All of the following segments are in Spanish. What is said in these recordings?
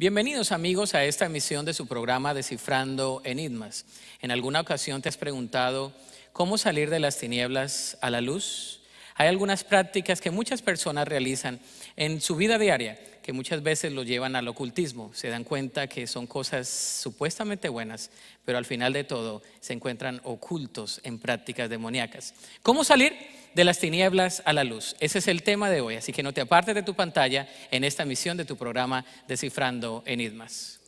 Bienvenidos amigos a esta emisión de su programa Descifrando Enigmas. ¿En alguna ocasión te has preguntado cómo salir de las tinieblas a la luz? Hay algunas prácticas que muchas personas realizan en su vida diaria que muchas veces lo llevan al ocultismo. Se dan cuenta que son cosas supuestamente buenas, pero al final de todo se encuentran ocultos en prácticas demoníacas. ¿Cómo salir de las tinieblas a la luz? Ese es el tema de hoy, así que no te apartes de tu pantalla en esta emisión de tu programa Descifrando Enigmas.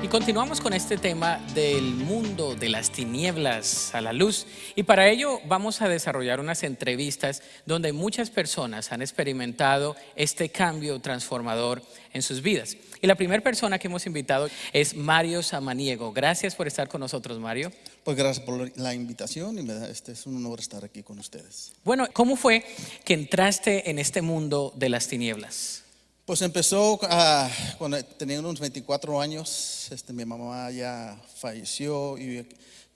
Y continuamos con este tema del mundo de las tinieblas a la luz, y para ello vamos a desarrollar unas entrevistas donde muchas personas han experimentado este cambio transformador en sus vidas. Y la primera persona que hemos invitado es Mario Samaniego. Gracias por estar con nosotros, Mario. Pues gracias por la invitación y es un honor estar aquí con ustedes. Bueno, ¿cómo fue que entraste en este mundo de las tinieblas? Pues empezó cuando tenía unos 24 años. Mi mamá ya falleció y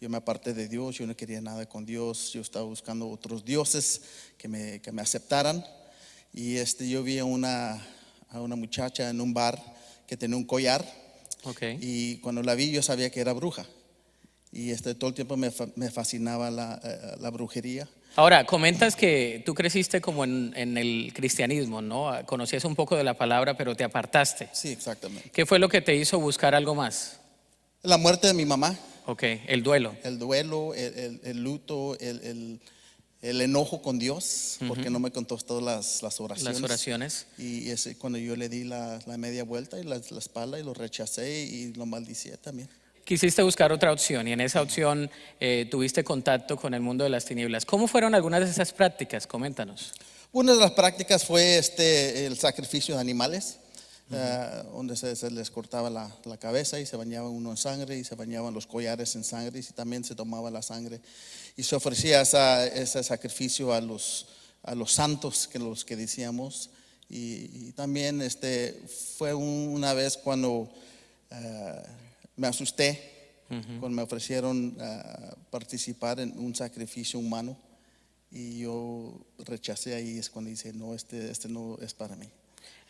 yo me aparté de Dios. Yo no quería nada con Dios. Yo estaba buscando otros dioses que me aceptaran. Y yo vi a una muchacha en un bar que tenía un collar. Okay. Y cuando la vi yo sabía que era bruja. Y todo el tiempo me fascinaba la brujería. Ahora, comentas que tú creciste como en el cristianismo, ¿no? Conocías un poco de la palabra, pero te apartaste. Sí, exactamente. ¿Qué fue lo que te hizo buscar algo más? La muerte de mi mamá. Ok, el duelo. El duelo, el luto, el enojo con Dios, porque no me contestó las oraciones. Las oraciones. Y cuando yo le di la media vuelta y la espalda y lo rechacé y lo maldicé también. Quisiste buscar otra opción y en esa opción tuviste contacto con el mundo de las tinieblas. ¿Cómo fueron algunas de esas prácticas? Coméntanos. Una de las prácticas fue el sacrificio de animales, donde se les cortaba la cabeza y se bañaba uno en sangre y se bañaban los collares en sangre y también se tomaba la sangre y se ofrecía ese sacrificio a los santos, los que decíamos. Y también fue una vez cuando me asusté cuando me ofrecieron participar en un sacrificio humano y yo rechacé. Ahí es cuando dice no, este no es para mí.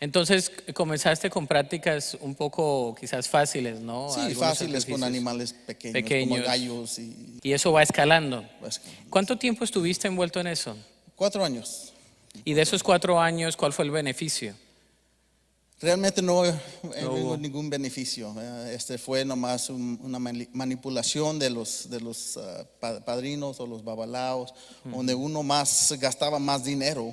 Entonces comenzaste con prácticas un poco quizás fáciles, ¿no? Sí, Algunos fáciles con animales pequeños, como gallos. Y eso va escalando. escalando. ¿Cuánto tiempo estuviste envuelto en eso? 4 años. Y de esos 4 años, ¿cuál fue el beneficio? Realmente no hubo ningún beneficio. Fue nomás una manipulación de los padrinos o los babalaos, donde uno gastaba más dinero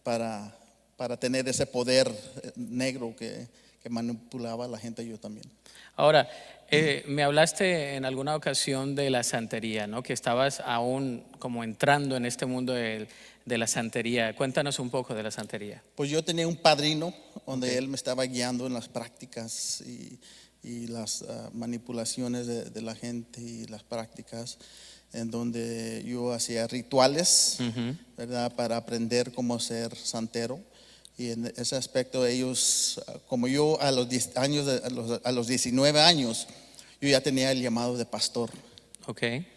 para tener ese poder negro que manipulaba a la gente. Yo también. Ahora, me hablaste en alguna ocasión de la santería, ¿no? Que estabas aún como entrando en este mundo de la santería. Cuéntanos un poco de la santería. Pues yo tenía un padrino donde él me estaba guiando en las prácticas y las manipulaciones de la gente y las prácticas, en donde yo hacía rituales, ¿verdad? Para aprender cómo ser santero. Y en ese aspecto ellos, como yo a los 19 años, yo ya tenía el llamado de pastor. Okay.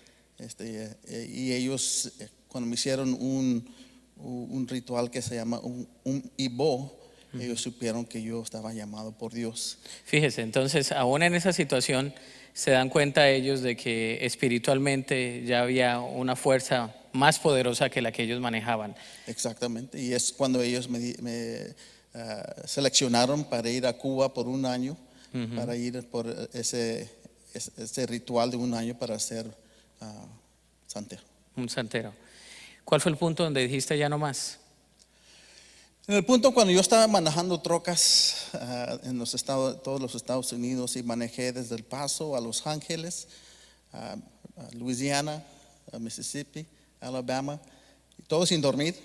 Y ellos cuando me hicieron un ritual que se llama un Ibo, ellos supieron que yo estaba llamado por Dios. Fíjese, entonces aún en esa situación se dan cuenta ellos de que espiritualmente ya había una fuerza más poderosa que la que ellos manejaban. Exactamente, y es cuando ellos me seleccionaron para ir a Cuba por un año, para ir por ese ritual de un año para ser santero. Un santero. ¿Cuál fue el punto donde dijiste ya no más? En el punto cuando yo estaba manejando trocas en todos los Estados Unidos, y manejé desde El Paso a Los Ángeles, a Louisiana, a Mississippi, Alabama, todo sin dormir,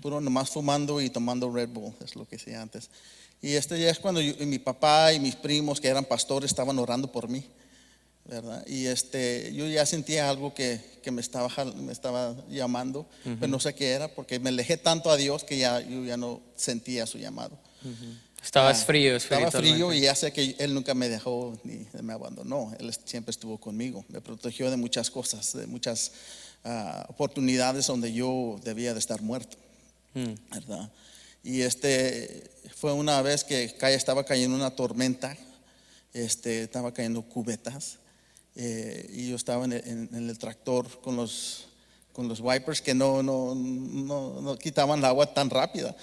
puro nomás fumando y tomando Red Bull, es lo que hacía antes. Y ya es cuando mi papá y mis primos que eran pastores estaban orando por mí, ¿verdad? Y yo ya sentía algo que me estaba llamando, pero no sé qué era, porque me alejé tanto a Dios que yo ya no sentía su llamado. Estabas frío Estaba espiritualmente. frío y ya sé que Él nunca me dejó ni me abandonó. Él siempre estuvo conmigo. Me protegió de muchas cosas, de muchas oportunidades donde yo debía de estar muerto, ¿verdad? Y fue una vez que estaba cayendo una tormenta, estaba cayendo cubetas, y yo estaba en el tractor con los wipers que no quitaban el agua tan rápida.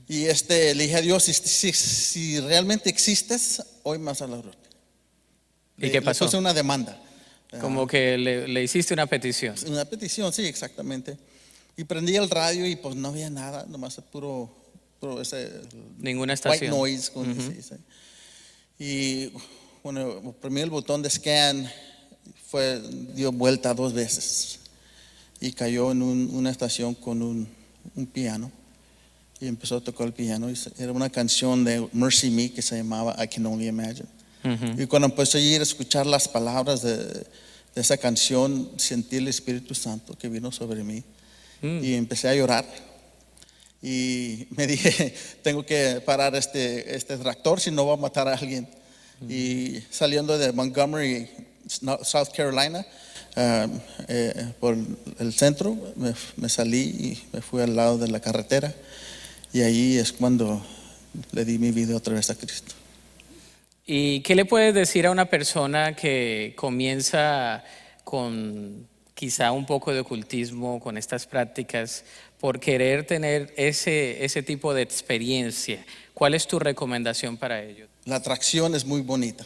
Y le dije a Dios, si realmente existes, hoy más a la gloria. ¿Y qué pasó? Le puse una demanda. Como que le hiciste una petición. Una petición, sí, exactamente. Y prendí el radio y pues no había nada, nomás puro ese Ninguna white estación. noise, como se dice. Y bueno, oprimí el botón de scan, dio vuelta 2 veces y cayó en una estación con un piano y empezó a tocar el piano. Era una canción de Mercy Me que se llamaba I Can Only Imagine. Y cuando empecé a ir a escuchar las palabras de esa canción, sentí el Espíritu Santo que vino sobre mí y empecé a llorar. Y me dije, tengo que parar este tractor, si no va a matar a alguien. Y saliendo de Montgomery, South Carolina, por el centro, me salí y me fui al lado de la carretera. Y ahí es cuando le di mi vida otra vez a Cristo. ¿Y qué le puedes decir a una persona que comienza con quizá un poco de ocultismo, con estas prácticas, por querer tener ese tipo de experiencia? ¿Cuál es tu recomendación para ellos? La atracción es muy bonita.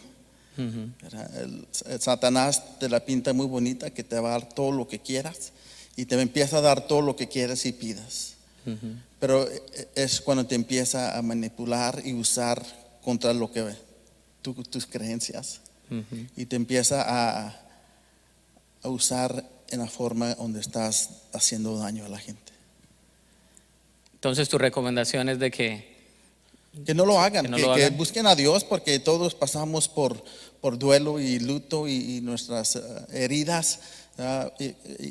El Satanás te la pinta muy bonita, que te va a dar todo lo que quieras y te empieza a dar todo lo que quieras y pidas. Pero es cuando te empieza a manipular y usar contra lo que tus creencias, y te empieza a usar en la forma donde estás haciendo daño a la gente. Entonces tu recomendación es de que no lo hagan, no que lo hagan. busquen a Dios, porque todos pasamos por duelo y luto y nuestras heridas,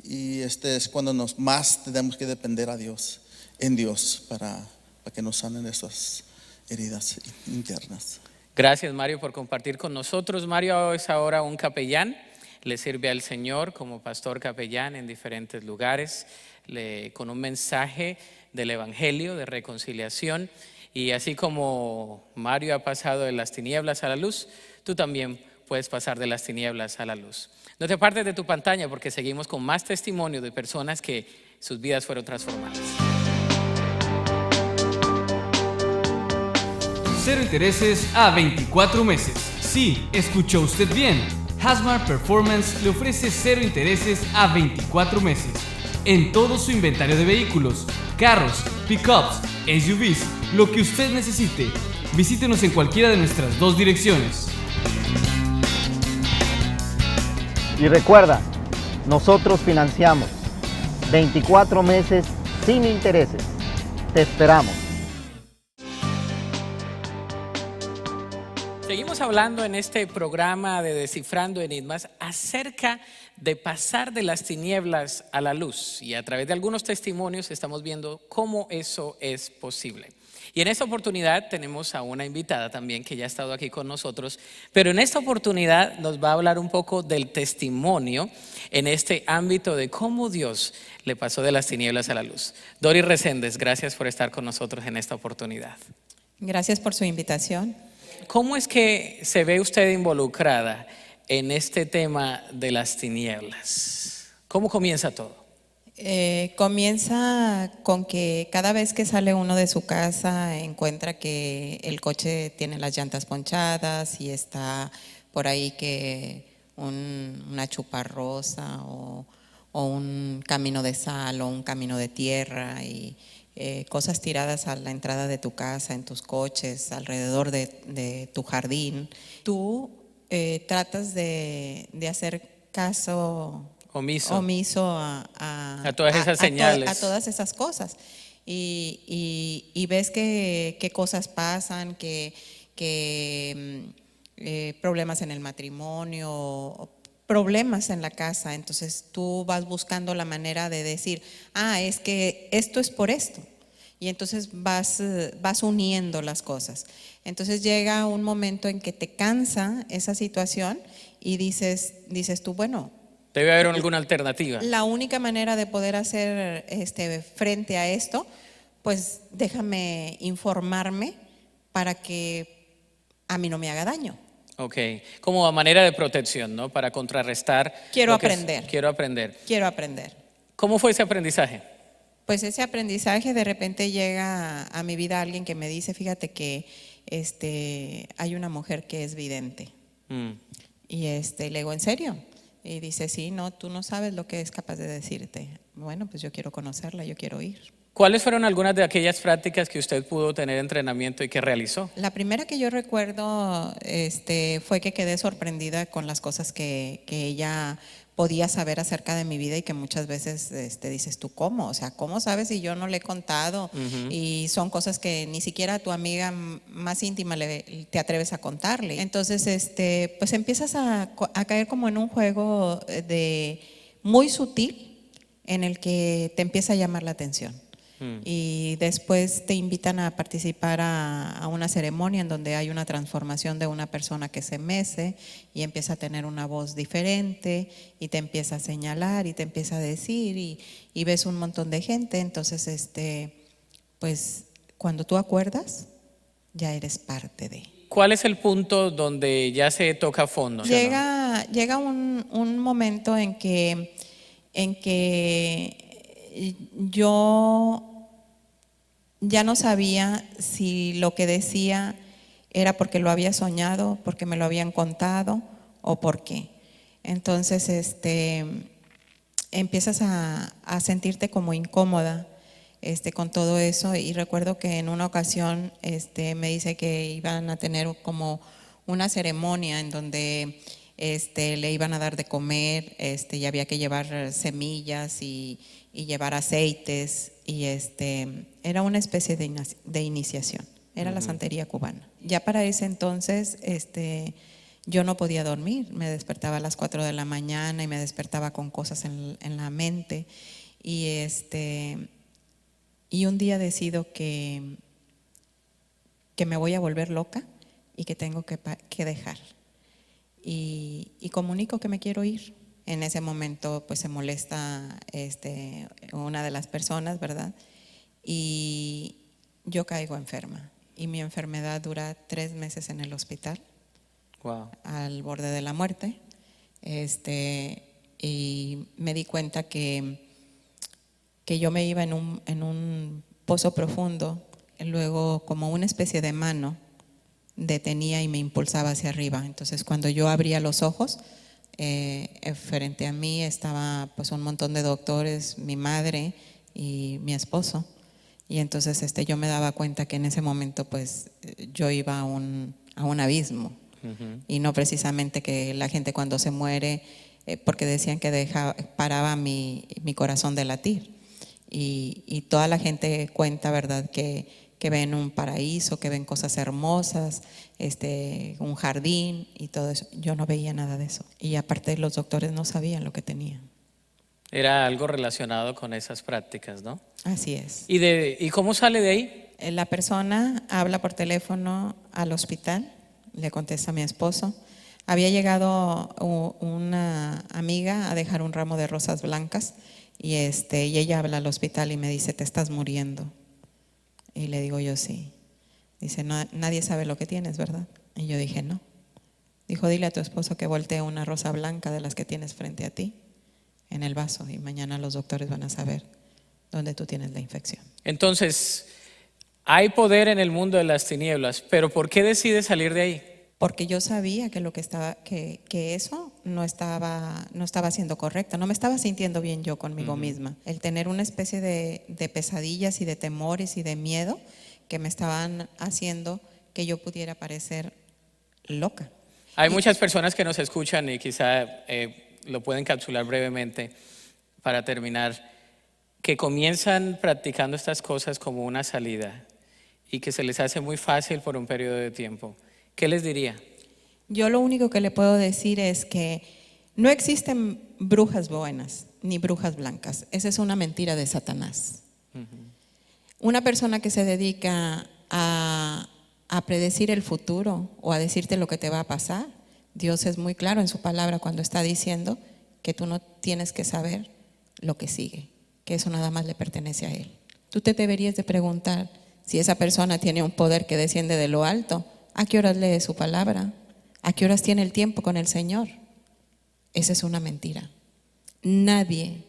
y es cuando más tenemos que depender a Dios, en Dios, para que nos sanen esas heridas internas. Gracias, Mario, por compartir con nosotros. Mario es ahora un capellán, le sirve al Señor como pastor capellán en diferentes lugares, con un mensaje del Evangelio, de reconciliación. Y así como Mario ha pasado de las tinieblas a la luz, tú también puedes pasar de las tinieblas a la luz. No te apartes de tu pantalla, porque seguimos con más testimonios de personas que sus vidas fueron transformadas. Cero intereses a 24 meses. Sí, escuchó usted bien. Hasmar Performance le ofrece cero intereses a 24 meses en todo su inventario de vehículos, carros, pickups, SUVs, lo que usted necesite. Visítenos en cualquiera de nuestras 2 direcciones. Y recuerda, nosotros financiamos 24 meses sin intereses. Te esperamos. Seguimos hablando en este programa de Descifrando Enigmas acerca de pasar de las tinieblas a la luz, y a través de algunos testimonios estamos viendo cómo eso es posible. Y en esta oportunidad tenemos a una invitada también que ya ha estado aquí con nosotros, pero en esta oportunidad nos va a hablar un poco del testimonio en este ámbito de cómo Dios le pasó de las tinieblas a la luz. Dori Reséndez, gracias por estar con nosotros en esta oportunidad. Gracias por su invitación. ¿Cómo es que se ve usted involucrada en este tema de las tinieblas? ¿Cómo comienza todo? Comienza con que cada vez que sale uno de su casa encuentra que el coche tiene las llantas ponchadas y está por ahí que una chuparrosa o un camino de sal o un camino de tierra y cosas tiradas a la entrada de tu casa, en tus coches, alrededor de tu jardín. Tú tratas de hacer caso omiso a todas esas señales, a todas esas cosas, y ves que cosas pasan, que problemas en el matrimonio, problemas en la casa. Entonces tú vas buscando la manera de decir, es que esto es por esto. y entonces vas uniendo las cosas. Entonces llega un momento en que te cansa esa situación y dices tú, bueno, Debe haber alguna alternativa. la única manera de poder hacer frente a esto, pues déjame informarme para que a mí no me haga daño. Ok, como a manera de protección, ¿no? Para contrarrestar. Quiero lo que es- aprender. quiero aprender. Quiero aprender. ¿Cómo fue ese aprendizaje? Pues ese aprendizaje, de repente llega a mi vida alguien que me dice, fíjate que hay una mujer que es vidente. Mm. Y le digo, ¿en serio? Y dice, sí, no, tú no sabes lo que es capaz de decirte. Bueno, pues yo quiero conocerla, yo quiero ir. ¿Cuáles fueron algunas de aquellas prácticas que usted pudo tener entrenamiento y que realizó? La primera que yo recuerdo fue que quedé sorprendida con las cosas que ella podía saber acerca de mi vida y que muchas veces dices tú, ¿cómo? O sea, ¿cómo sabes si yo no le he contado? Y son cosas que ni siquiera a tu amiga más íntima te atreves a contarle. Entonces, pues empiezas a caer como en un juego muy sutil en el que te empieza a llamar la atención. Y después te invitan a participar a una ceremonia en donde hay una transformación de una persona que se mece y empieza a tener una voz diferente y te empieza a señalar y te empieza a decir y ves un montón de gente. Entonces, pues cuando tú acuerdas, ya eres parte de. ¿Cuál es el punto donde ya se toca fondo? ¿Sí o no? Llega un momento en que yo ya no sabía si lo que decía era porque lo había soñado, porque me lo habían contado o por qué. Entonces, empiezas a sentirte como incómoda con todo eso, y recuerdo que en una ocasión me dice que iban a tener como una ceremonia en donde le iban a dar de comer, y había que llevar semillas y llevar aceites, y era una especie de iniciación, era la santería cubana. Ya para ese entonces yo no podía dormir, me despertaba a las 4 de la mañana y me despertaba con cosas en la mente, y un día decido que me voy a volver loca y que tengo que dejar, y comunico que me quiero ir. En ese momento pues se molesta una de las personas, ¿verdad? Y yo caigo enferma, y mi enfermedad dura 3 meses en el hospital. Wow. Al borde de la muerte. Y me di cuenta que yo me iba en un pozo profundo, y luego como una especie de mano detenía y me impulsaba hacia arriba. Entonces cuando yo abría los ojos, frente a mí estaba pues un montón de doctores, mi madre y mi esposo, y entonces yo me daba cuenta que en ese momento pues yo iba a un abismo. Y no precisamente que la gente cuando se muere, porque decían que paraba mi corazón de latir, y toda la gente cuenta, ¿verdad?, que ven un paraíso, que ven cosas hermosas, un jardín y todo eso. Yo no veía nada de eso, y aparte los doctores no sabían lo que tenían. Era algo relacionado con esas prácticas, ¿no? Así es. ¿Y cómo sale de ahí? La persona habla por teléfono al hospital, le contesta a mi esposo. Había llegado una amiga a dejar un ramo de rosas blancas, y ella habla al hospital y me dice, ¿te estás muriendo? Y le digo yo, sí. Dice, no, nadie sabe lo que tienes, ¿verdad? Y yo dije, no. Dijo, dile a tu esposo que voltee una rosa blanca de las que tienes frente a ti en el vaso, y mañana los doctores van a saber dónde tú tienes la infección. Entonces, hay poder en el mundo de las tinieblas, pero ¿por qué decide salir de ahí? Porque yo sabía que eso no estaba siendo correcto, no me estaba sintiendo bien yo conmigo misma. El tener una especie de pesadillas y de temores y de miedo que me estaban haciendo que yo pudiera parecer loca. Hay muchas personas que nos escuchan y quizá lo pueden encapsular brevemente para terminar, que comienzan practicando estas cosas como una salida y que se les hace muy fácil por un periodo de tiempo. ¿Qué les diría? Yo lo único que le puedo decir es que no existen brujas buenas ni brujas blancas. Esa es una mentira de Satanás. Una persona que se dedica a predecir el futuro o a decirte lo que te va a pasar, Dios es muy claro en su palabra cuando está diciendo que tú no tienes que saber lo que sigue, que eso nada más le pertenece a Él. Tú te deberías de preguntar si esa persona tiene un poder que desciende de lo alto, ¿a qué horas lee su palabra? ¿A qué horas tiene el tiempo con el Señor? Esa es una mentira. Nadie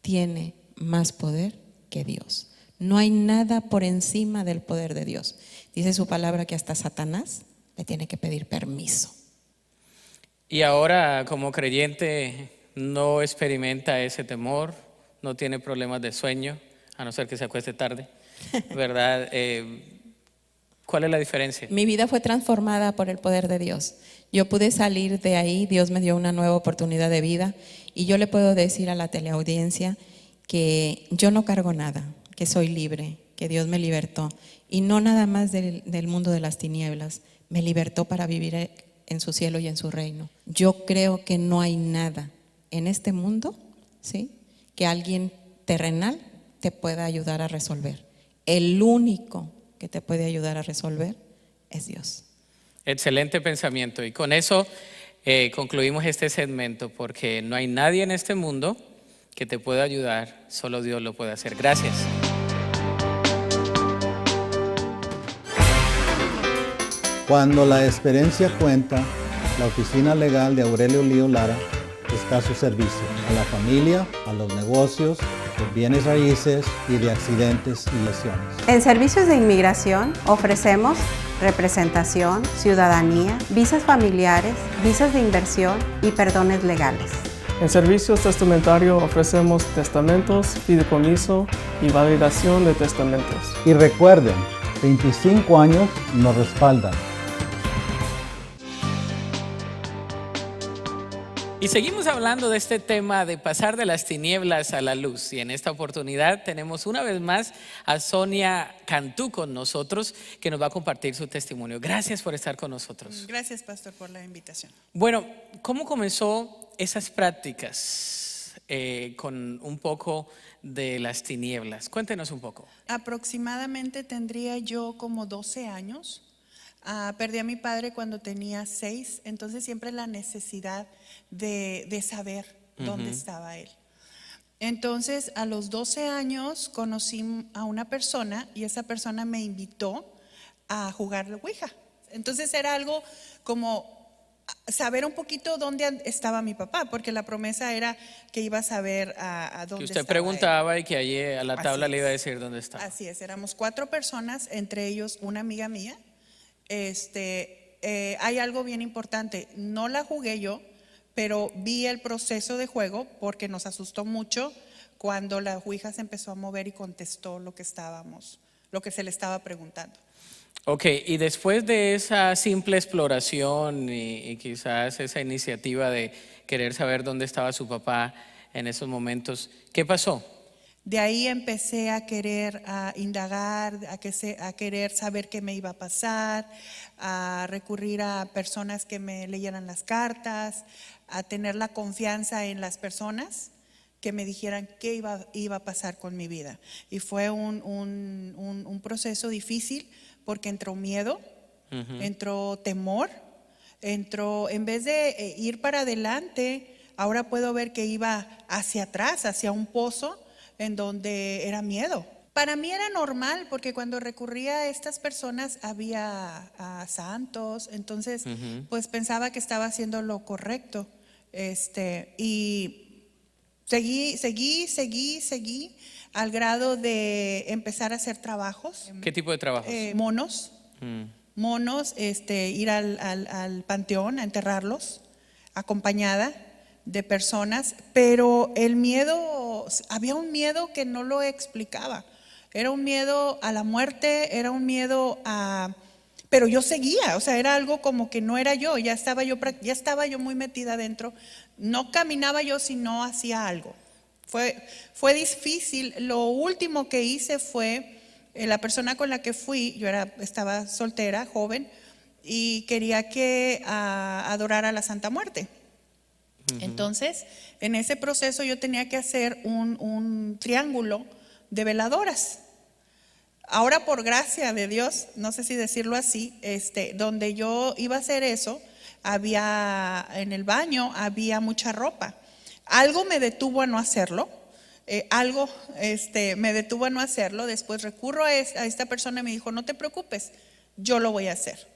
tiene más poder que Dios. No hay nada por encima del poder de Dios. Dice su palabra que hasta Satanás le tiene que pedir permiso. Y ahora, como creyente, no experimenta ese temor, no tiene problemas de sueño, a no ser que se acueste tarde, ¿verdad? ¿Cuál es la diferencia? Mi vida fue transformada por el poder de Dios. Yo pude salir de ahí, Dios me dio una nueva oportunidad de vida y yo le puedo decir a la teleaudiencia que yo no cargo nada, que soy libre, que Dios me libertó y no nada más del mundo de las tinieblas, me libertó para vivir en su cielo y en su reino. Yo creo que no hay nada en este mundo, ¿sí?, que alguien terrenal te pueda ayudar a resolver. El único que te puede ayudar a resolver es Dios. Excelente pensamiento. Y con eso concluimos este segmento, porque no hay nadie en este mundo que te pueda ayudar, solo Dios lo puede hacer. Gracias. Cuando la experiencia cuenta, la oficina legal de Aurelio Lío Lara está a su servicio, a la familia, a los negocios, de bienes raíces y de accidentes y lesiones. En Servicios de Inmigración ofrecemos representación, ciudadanía, visas familiares, visas de inversión y perdones legales. En Servicios Testamentarios ofrecemos testamentos, fideicomiso y validación de testamentos. Y recuerden, 25 años nos respaldan. Y seguimos hablando de este tema de pasar de las tinieblas a la luz. Y en esta oportunidad tenemos una vez más a Sonia Cantú con nosotros, que nos va a compartir su testimonio. Gracias por estar con nosotros. Gracias, pastor, por la invitación. Bueno, ¿cómo comenzó esas prácticas con un poco de las tinieblas? Cuéntenos un poco. Aproximadamente tendría yo como 12 años. Perdí a mi padre cuando tenía 6, entonces siempre la necesidad de saber dónde estaba él. Entonces a los 12 años conocí a una persona y esa persona me invitó a jugar la Ouija. Entonces era algo como saber un poquito dónde estaba mi papá, porque la promesa era que iba a saber a dónde estaba. Que usted preguntaba y que allí a la tabla Así le iba a es. decir dónde estaba. Así es, éramos 4 personas, entre ellos una amiga mía. Hay algo bien importante, no la jugué yo, pero vi el proceso de juego porque nos asustó mucho cuando la Ouija se empezó a mover y contestó lo que se le estaba preguntando. Ok, y después de esa simple exploración y quizás esa iniciativa de querer saber dónde estaba su papá en esos momentos, ¿qué pasó? De ahí empecé a querer indagar, a querer saber qué me iba a pasar, a recurrir a personas que me leyeran las cartas, a tener la confianza en las personas que me dijeran qué iba a pasar con mi vida. Y fue un proceso difícil porque entró miedo, entró temor, en vez de ir para adelante, ahora puedo ver que iba hacia atrás, hacia un pozo en donde era miedo. Para mí era normal porque cuando recurría a estas personas había santos, entonces pues pensaba que estaba haciendo lo correcto. Y seguí al grado de empezar a hacer trabajos. ¿Qué tipo de trabajos? Monos, ir al panteón a enterrarlos, acompañada de personas, pero el miedo, había un miedo que no lo explicaba. Era un miedo a la muerte, era un miedo pero yo seguía, o sea, era algo como que no era yo, ya estaba yo muy metida adentro, no caminaba yo si no hacía algo. Fue difícil. Lo último que hice fue, la persona con la que fui, estaba soltera, joven, y quería que adorara a la Santa Muerte. Entonces, en ese proceso yo tenía que hacer un triángulo de veladoras. Ahora, por gracia de Dios, no sé si decirlo así, donde yo iba a hacer eso, en el baño había mucha ropa. Algo me detuvo a no hacerlo. Me detuvo a no hacerlo. Después recurro a esta persona y me dijo: no te preocupes, yo lo voy a hacer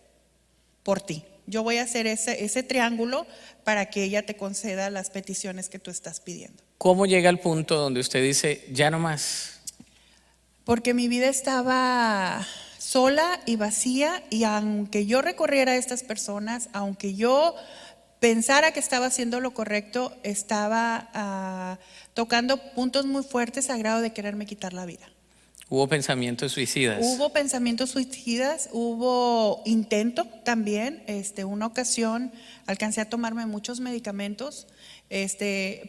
por ti. Yo voy a hacer ese triángulo para que ella te conceda las peticiones que tú estás pidiendo. ¿Cómo llega al punto donde usted dice, ya no más? Porque mi vida estaba sola y vacía, y aunque yo recorriera a estas personas, aunque yo pensara que estaba haciendo lo correcto, estaba tocando puntos muy fuertes a grado de quererme quitar la vida. ¿Hubo pensamientos suicidas? Hubo pensamientos suicidas, hubo intento también. Una ocasión alcancé a tomarme muchos medicamentos,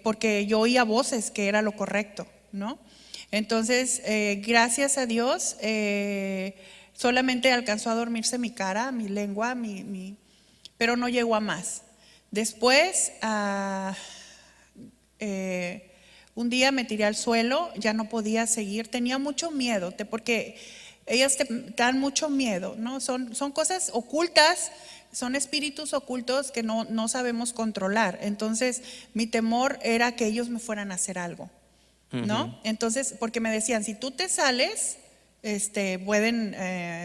porque yo oía voces que era lo correcto, ¿no? Entonces, gracias a Dios, solamente alcanzó a dormirse mi cara, mi lengua, pero no llegó a más. Después, un día me tiré al suelo, ya no podía seguir, tenía mucho miedo, porque ellas te dan mucho miedo, ¿no? Son cosas ocultas, son espíritus ocultos que no sabemos controlar. Entonces, mi temor era que ellos me fueran a hacer algo, ¿no? Entonces, porque me decían, si tú te sales, pueden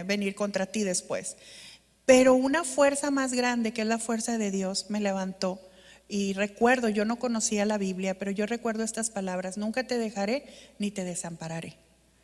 venir contra ti después. Pero una fuerza más grande, que es la fuerza de Dios, me levantó. Y recuerdo, yo no conocía la Biblia, pero yo recuerdo estas palabras: nunca te dejaré ni te desampararé.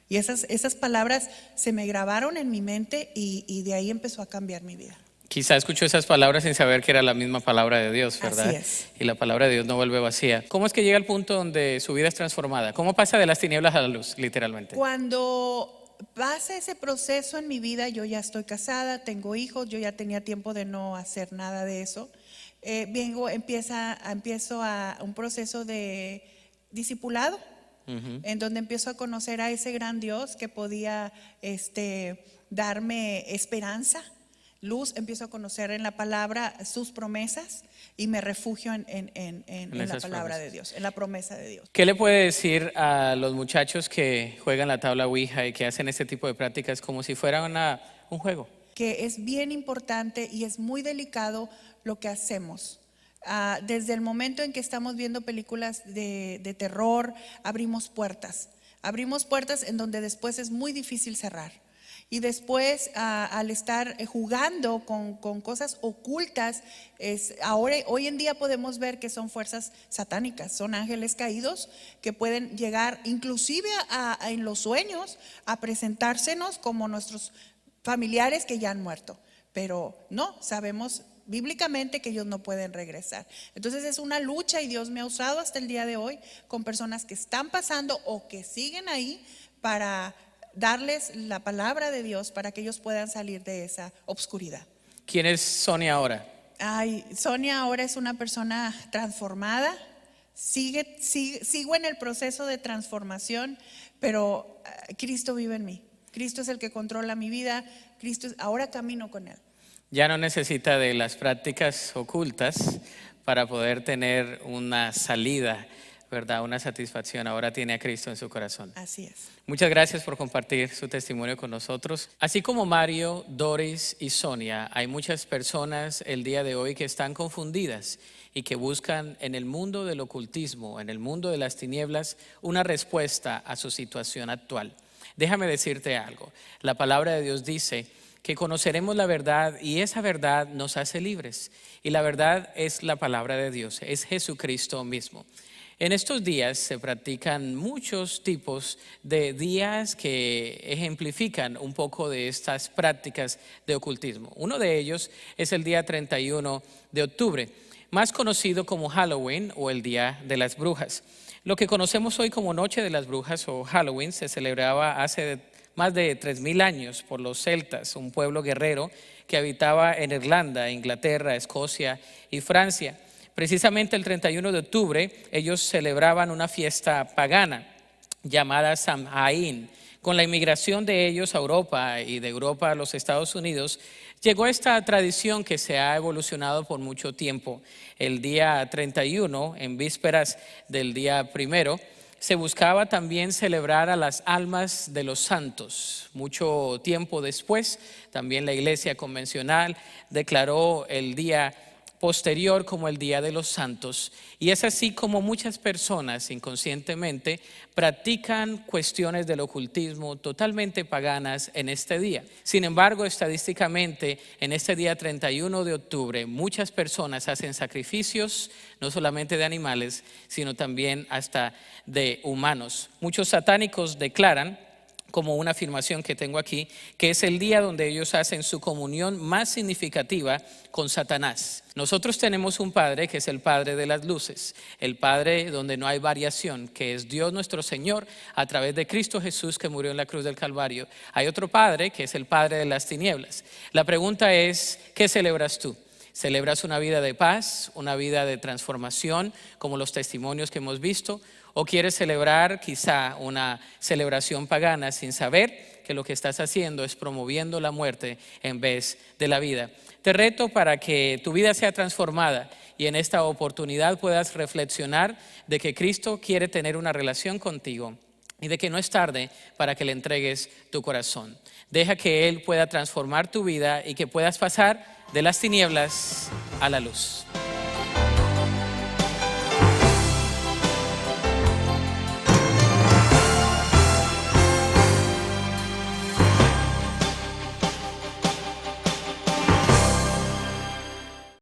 Y esas palabras se me grabaron en mi mente, y de ahí empezó a cambiar mi vida. Quizá escuchó esas palabras sin saber que era la misma palabra de Dios, ¿verdad? Así es. Y la palabra de Dios no vuelve vacía. ¿Cómo es que llega al punto donde su vida es transformada? ¿Cómo pasa de las tinieblas a la luz, literalmente? Cuando pasa ese proceso en mi vida, yo ya estoy casada, tengo hijos, yo ya tenía tiempo de no hacer nada de eso. Empiezo a un proceso de discipulado, en donde empiezo a conocer a ese gran Dios que podía darme esperanza, luz. Empiezo a conocer en la palabra sus promesas, y me refugio en la palabra de Dios, en la promesa de Dios. ¿Qué le puede decir a los muchachos que juegan la tabla Ouija y que hacen este tipo de prácticas como si fuera un juego? Que es bien importante y es muy delicado lo que hacemos. Desde el momento en que estamos viendo películas de terror, abrimos puertas en donde después es muy difícil cerrar. Y después, al estar jugando con cosas ocultas, hoy en día podemos ver que son fuerzas satánicas, son ángeles caídos que pueden llegar inclusive en los sueños a presentársenos como nuestros familiares que ya han muerto. Pero no, sabemos bíblicamente que ellos no pueden regresar. Entonces es una lucha, y Dios me ha usado hasta el día de hoy con personas que están pasando o que siguen ahí, para darles la palabra de Dios para que ellos puedan salir de esa obscuridad. ¿Quién es Sonia ahora? Sonia ahora es una persona transformada. Sigo en el proceso de transformación, pero Cristo vive en mí. Cristo es el que controla mi vida. Ahora camino con Él. Ya no necesita de las prácticas ocultas para poder tener una salida, ¿verdad? Una satisfacción. Ahora tiene a Cristo en su corazón. Así es. Muchas gracias por compartir su testimonio con nosotros. Así como Mario, Doris y Sonia, hay muchas personas el día de hoy que están confundidas y que buscan en el mundo del ocultismo, en el mundo de las tinieblas, una respuesta a su situación actual. Déjame decirte algo. La palabra de Dios dice que conoceremos la verdad, y esa verdad nos hace libres. Y la verdad es la palabra de Dios, es Jesucristo mismo. En estos días se practican muchos tipos de días que ejemplifican un poco de estas prácticas de ocultismo. Uno de ellos es el día 31 de octubre, más conocido como Halloween o el Día de las Brujas. Lo que conocemos hoy como Noche de las Brujas o Halloween se celebraba hace más de 3000 años por los celtas, un pueblo guerrero que habitaba en Irlanda, Inglaterra, Escocia y Francia. Precisamente el 31 de octubre ellos celebraban una fiesta pagana llamada Samhain. Con la inmigración de ellos a Europa y de Europa a los Estados Unidos, llegó esta tradición que se ha evolucionado por mucho tiempo. El día 31, en vísperas del día primero, se buscaba también celebrar a las almas de los santos. Mucho tiempo después, también la Iglesia convencional declaró el día posterior como el Día de los Santos, y es así como muchas personas inconscientemente practican cuestiones del ocultismo totalmente paganas en este día. Sin embargo, estadísticamente, en este día 31 de octubre, muchas personas hacen sacrificios, no solamente de animales, sino también hasta de humanos. Muchos satánicos declaran, como una afirmación que tengo aquí, que es el día donde ellos hacen su comunión más significativa con Satanás. Nosotros tenemos un Padre que es el Padre de las luces, el Padre donde no hay variación, que es Dios nuestro Señor a través de Cristo Jesús que murió en la cruz del Calvario. Hay otro Padre que es el Padre de las tinieblas. La pregunta es, ¿qué celebras tú? ¿Celebras una vida de paz, una vida de transformación, como los testimonios que hemos visto? ¿O quieres celebrar quizá una celebración pagana sin saber que lo que estás haciendo es promoviendo la muerte en vez de la vida? Te reto para que tu vida sea transformada y en esta oportunidad puedas reflexionar de que Cristo quiere tener una relación contigo y de que no es tarde para que le entregues tu corazón. Deja que Él pueda transformar tu vida y que puedas pasar de las tinieblas a la luz.